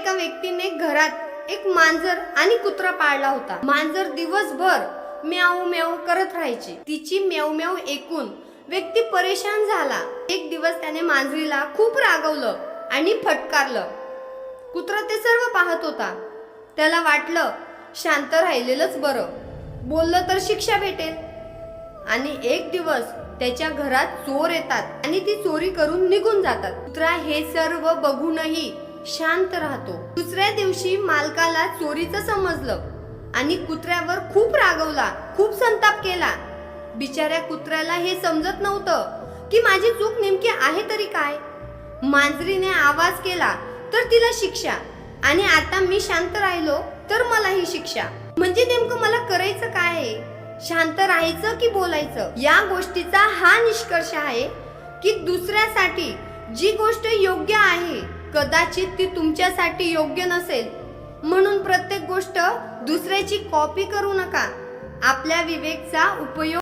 एका व्यक्तीने घरात एक मांजर आणि कुत्रा पाळला होता। मांजर दिवसभर म्याऊ म्याऊ करत राहायची। तिची म्याऊ म्याऊ ऐकून व्यक्ती परेशान झाला। एक दिवस त्याने मांजरीला खूप रागवलं आणि फटकारलं। कुत्रा ते सर्व पाहत होता। त्याला वाटलं शांत राहिलेलंच बरं, बोललं तर शिक्षा भेटेल। आणि एक दिवस त्याच्या घरात चोर येतात आणि ती चोरी करून निघून जातात। कुत्रा हे सर्व बघूनही शांत राहतो। दुसऱ्या दिवशी मालकाला चोरीचं समजलं आणि कुत्र्यावर खूप रागवला, खूप संताप केला। बिचाऱ्या कुत्र्याला हे समजत नव्हतं की माझी चूक नेमकी आहे तरी काय। मांजरीने आवाज केला तर तिला शिक्षा, आणि आता मी शांत राहिलो तर मलाही शिक्षा। म्हणजे नेमकं मला करायचं काय आहे? शांत राहायचं की बोलायचं? या गोष्टीचा हा निष्कर्ष आहे की दुसऱ्यासाठी जी गोष्ट योग्य आहे कदाचित ती तुमच्यासाठी योग्य नसेल। म्हणून प्रत्येक गोष्ट दुसऱ्याची कॉपी करू नका। आपल्या विवेकचा उपयोग